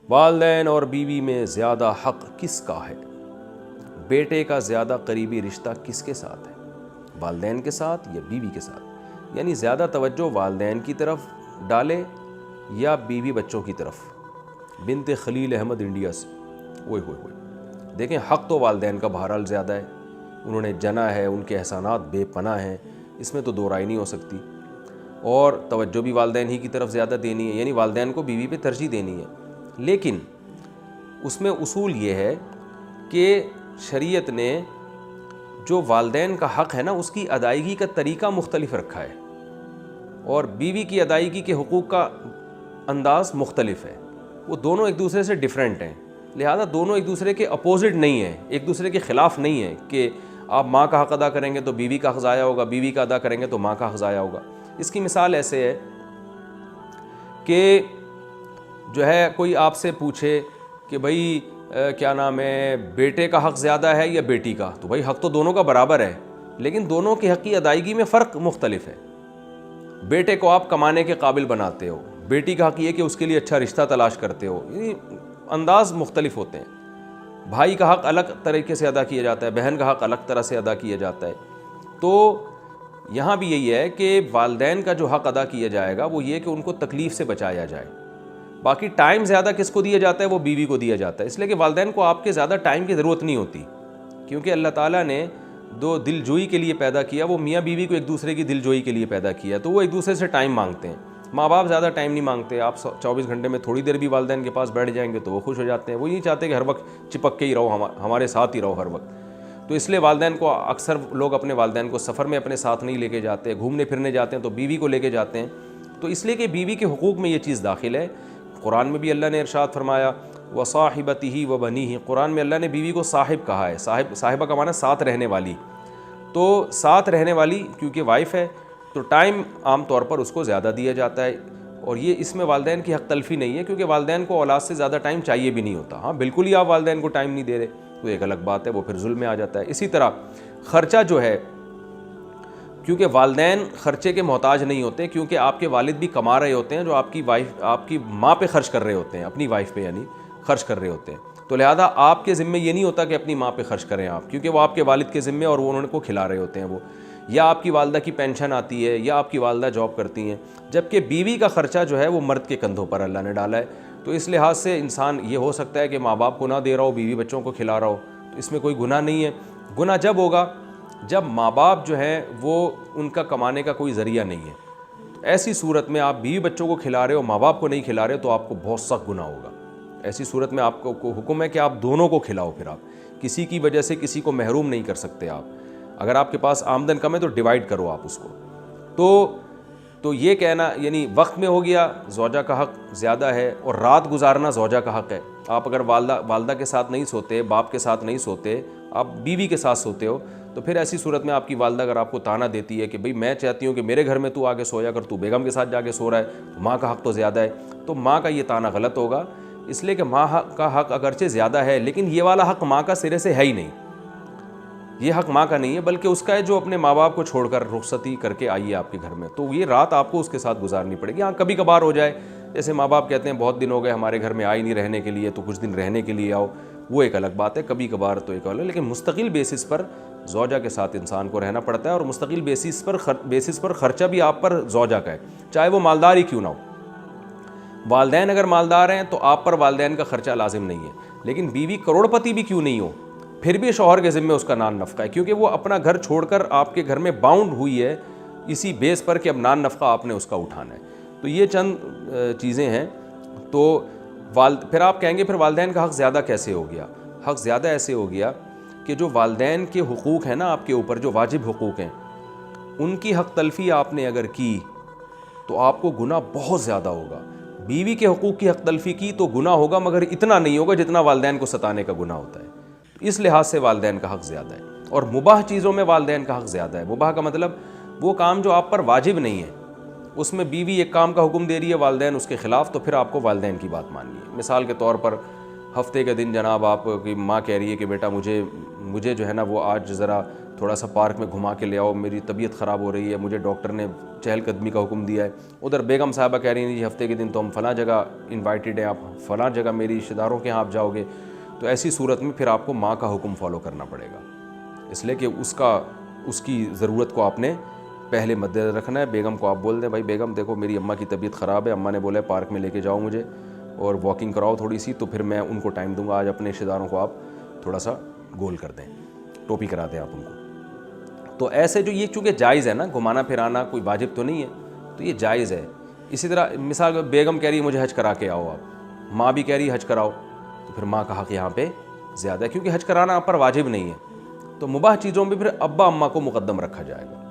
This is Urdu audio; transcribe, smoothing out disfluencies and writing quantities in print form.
والدین اور بیوی میں زیادہ حق کس کا ہے؟ بیٹے کا زیادہ قریبی رشتہ کس کے ساتھ ہے؟ والدین کے ساتھ یا بیوی کے ساتھ؟ یعنی زیادہ توجہ والدین کی طرف ڈالے یا بیوی بچوں کی طرف؟ بنت خلیل احمد انڈیا سے، اوئے ہوئے ہوئے، دیکھیں حق تو والدین کا بہرحال زیادہ ہے، انہوں نے جنا ہے، ان کے احسانات بے پناہ ہیں، اس میں تو دو رائے نہیں ہو سکتی، اور توجہ بھی والدین ہی کی طرف زیادہ دینی ہے، یعنی والدین کو بیوی پہ ترجیح دینی ہے۔ لیکن اس میں اصول یہ ہے کہ شریعت نے جو والدین کا حق ہے نا، اس کی ادائیگی کا طریقہ مختلف رکھا ہے، اور بیوی کی ادائیگی کے حقوق کا انداز مختلف ہے، وہ دونوں ایک دوسرے سے ڈیفرنٹ ہیں، لہذا دونوں ایک دوسرے کے اپوزٹ نہیں ہیں، ایک دوسرے کے خلاف نہیں ہیں کہ آپ ماں کا حق ادا کریں گے تو بیوی کا حق ضائع ہوگا، بیوی کا ادا کریں گے تو ماں کا حق ضائع ہوگا۔ اس کی مثال ایسے ہے کہ جو ہے کوئی آپ سے پوچھے کہ بھائی کیا نام ہے، بیٹے کا حق زیادہ ہے یا بیٹی کا، تو بھائی حق تو دونوں کا برابر ہے، لیکن دونوں کی حق کی ادائیگی میں فرق مختلف ہے۔ بیٹے کو آپ کمانے کے قابل بناتے ہو، بیٹی کا حق یہ کہ اس کے لیے اچھا رشتہ تلاش کرتے ہو، یہ انداز مختلف ہوتے ہیں۔ بھائی کا حق الگ طریقے سے ادا کیا جاتا ہے، بہن کا حق الگ طرح سے ادا کیا جاتا ہے۔ تو یہاں بھی یہی ہے کہ والدین کا جو حق ادا کیا جائے گا وہ یہ کہ ان کو تکلیف سے بچایا جائے۔ باقی ٹائم زیادہ کس کو دیا جاتا ہے؟ وہ بیوی کو دیا جاتا ہے، اس لیے کہ والدین کو آپ کے زیادہ ٹائم کی ضرورت نہیں ہوتی، کیونکہ اللہ تعالیٰ نے دو دل جوئی کے لیے پیدا کیا، وہ میاں بیوی کو ایک دوسرے کی دل جوئی کے لیے پیدا کیا، تو وہ ایک دوسرے سے ٹائم مانگتے ہیں۔ ماں باپ زیادہ ٹائم نہیں مانگتے، آپ 24 گھنٹے میں تھوڑی دیر بھی والدین کے پاس بیٹھ جائیں گے تو وہ خوش ہو جاتے ہیں، وہ نہیں چاہتے کہ ہر وقت چپک کے ہی رہو، ہمارے ساتھ ہی رہو ہر وقت۔ تو اس لیے والدین کو اکثر لوگ اپنے والدین کو سفر میں اپنے ساتھ نہیں لے کے جاتے، گھومنے پھرنے جاتے ہیں تو بیوی کو لے کے جاتے ہیں، تو اس لیے کہ بیوی کے حقوق میں یہ چیز داخل ہے۔ قرآن میں بھی اللہ نے ارشاد فرمایا وصاحبتہ وبنیہ، قرآن میں اللہ نے بیوی کو صاحب کہا ہے، صاحبہ کا معنی ساتھ رہنے والی، تو ساتھ رہنے والی کیونکہ وائف ہے تو ٹائم عام طور پر اس کو زیادہ دیا جاتا ہے، اور یہ اس میں والدین کی حق تلفی نہیں ہے، کیونکہ والدین کو اولاد سے زیادہ ٹائم چاہیے بھی نہیں ہوتا۔ ہاں بالکل ہی آپ والدین کو ٹائم نہیں دے رہے تو ایک الگ بات ہے، وہ پھر ظلم میں آ جاتا ہے۔ اسی طرح خرچہ جو ہے، کیونکہ والدین خرچے کے محتاج نہیں ہوتے، کیونکہ آپ کے والد بھی کما رہے ہوتے ہیں جو آپ کی وائف، آپ کی ماں پہ خرچ کر رہے ہوتے ہیں، اپنی وائف پہ یعنی خرچ کر رہے ہوتے ہیں، تو لہذا آپ کے ذمے یہ نہیں ہوتا کہ اپنی ماں پہ خرچ کریں آپ، کیونکہ وہ آپ کے والد کے ذمے اور وہ انہوں کو کھلا رہے ہوتے ہیں، وہ یا آپ کی والدہ کی پینشن آتی ہے یا آپ کی والدہ جاب کرتی ہیں، جبکہ بیوی کا خرچہ جو ہے وہ مرد کے کندھوں پر اللہ نے ڈالا ہے۔ تو اس لحاظ سے انسان یہ ہو سکتا ہے کہ ماں باپ کو نہ دے رہا ہو، بیوی بچوں کو کھلا رہا ہو، تو اس میں کوئی گناہ نہیں ہے۔ گناہ جب ہوگا جب ماں باپ جو ہیں وہ ان کا کمانے کا کوئی ذریعہ نہیں ہے، تو ایسی صورت میں آپ بیوی بچوں کو کھلا رہے ہو، ماں باپ کو نہیں کھلا رہے، تو آپ کو بہت سخت گناہ ہوگا۔ ایسی صورت میں آپ کو حکم ہے کہ آپ دونوں کو کھلاؤ، پھر آپ کسی کی وجہ سے کسی کو محروم نہیں کر سکتے۔ آپ اگر آپ کے پاس آمدن کم ہے تو ڈیوائڈ کرو آپ اس کو۔ تو یہ کہنا یعنی وقت میں ہو گیا زوجہ کا حق زیادہ ہے، اور رات گزارنا زوجہ کا حق ہے۔ آپ اگر والدہ کے ساتھ نہیں سوتے، باپ کے ساتھ نہیں سوتے، آپ بیوی کے ساتھ سوتے ہو، تو پھر ایسی صورت میں آپ کی والدہ اگر آپ کو تانا دیتی ہے کہ بھئی میں چاہتی ہوں کہ میرے گھر میں تو آ کے سویا کر، تو بیگم کے ساتھ جا کے سو رہا ہے، تو ماں کا حق تو زیادہ ہے، تو ماں کا یہ تانا غلط ہوگا، اس لیے کہ ماں کا حق اگرچہ زیادہ ہے لیکن یہ والا حق ماں کا سرے سے ہے ہی نہیں، یہ حق ماں کا نہیں ہے، بلکہ اس کا ہے جو اپنے ماں باپ کو چھوڑ کر رخصتی کر کے آئی ہے آپ کے گھر میں، تو یہ رات آپ کو اس کے ساتھ گزارنی پڑے گی۔ ہاں کبھی کبھار ہو جائے، جیسے ماں باپ کہتے ہیں بہت دن ہو گئے ہمارے گھر میں آئی نہیں رہنے کے لیے، تو کچھ دن رہنے کے لیے آؤ، وہ ایک الگ بات ہے، کبھی کبھار تو ایک الگ، لیکن مستقل بیسس پر زوجہ کے ساتھ انسان کو رہنا پڑتا ہے، اور مستقل بیسس پر خرچہ بھی آپ پر زوجہ کا ہے، چاہے وہ مالدار ہی کیوں نہ ہو۔ والدین اگر مالدار ہیں تو آپ پر والدین کا خرچہ لازم نہیں ہے، لیکن بیوی کروڑ پتی بھی کیوں نہیں ہو، پھر بھی شوہر کے ذمے اس کا نان نفقہ ہے، کیونکہ وہ اپنا گھر چھوڑ کر آپ کے گھر میں باؤنڈ ہوئی ہے اسی بیس پر کہ اب نان نفقہ آپ نے اس کا اٹھانا ہے۔ تو یہ چند چیزیں ہیں۔ تو پھر آپ کہیں گے پھر والدین کا حق زیادہ کیسے ہو گیا؟ حق زیادہ ایسے ہو گیا کہ جو والدین کے حقوق ہیں نا آپ کے اوپر، جو واجب حقوق ہیں، ان کی حق تلفی آپ نے اگر کی تو آپ کو گناہ بہت زیادہ ہوگا۔ بیوی کے حقوق کی حق تلفی کی تو گناہ ہوگا، مگر اتنا نہیں ہوگا جتنا والدین کو ستانے کا گناہ ہوتا ہے۔ اس لحاظ سے والدین کا حق زیادہ ہے، اور مباح چیزوں میں والدین کا حق زیادہ ہے۔ مباح کا مطلب وہ کام جو آپ پر واجب نہیں ہے، اس میں بیوی ایک کام کا حکم دے رہی ہے، والدین اس کے خلاف، تو پھر آپ کو والدین کی بات ماننی ہے۔ مثال کے طور پر ہفتے کے دن جناب آپ کی ماں کہہ رہی ہے کہ بیٹا مجھے جو ہے نا وہ آج ذرا تھوڑا سا پارک میں گھما کے لے آؤ، میری طبیعت خراب ہو رہی ہے، مجھے ڈاکٹر نے چہل قدمی کا حکم دیا ہے. ادھر بیگم صاحبہ کہہ رہی ہیں جی ہفتے کے دن تو ہم فلاں جگہ انوائٹیڈ ہیں، آپ فلاں جگہ میری رشتہ داروں کے یہاں آپ جاؤ گے. تو ایسی صورت میں پھر آپ کو ماں کا حکم فالو کرنا پڑے گا، اس لیے کہ اس کی ضرورت کو آپ نے پہلے مد نظر رکھنا ہے. بیگم کو آپ بول دیں بھائی بیگم دیکھو میری اماں کی طبیعت خراب ہے، اماں نے بولا ہے پارک میں لے کے جاؤ مجھے اور واکنگ کراؤ تھوڑی سی، تو پھر میں ان کو ٹائم دوں گا. آج اپنے رشتہ داروں کو آپ تھوڑا سا گول کر دیں، ٹوپی کرا دیں آپ ان کو. تو ایسے جو یہ چونکہ جائز ہے نا، گھمانا پھرانا کوئی واجب تو نہیں ہے، تو یہ جائز ہے. اسی طرح مثال بیگم کہہ رہی ہے مجھے حج کرا کے آؤ، آپ ماں بھی کہہ رہی ہے حج کراؤ، تو پھر ماں کا حق یہاں پہ زیادہ ہے، کیونکہ حج کرانا آپ پر واجب نہیں ہے. تو مباح چیزوں میں پھر ابا اماں کو مقدم رکھا جائے گا.